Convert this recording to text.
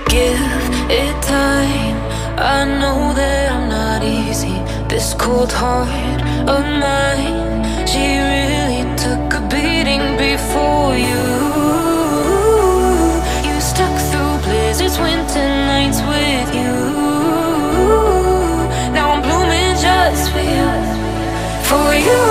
Give it time. I know that I'm not easy. This cold heart of mine, she really took a beating before you. You stuck through blizzards, winter nights with you. Now I'm blooming just for you, for you.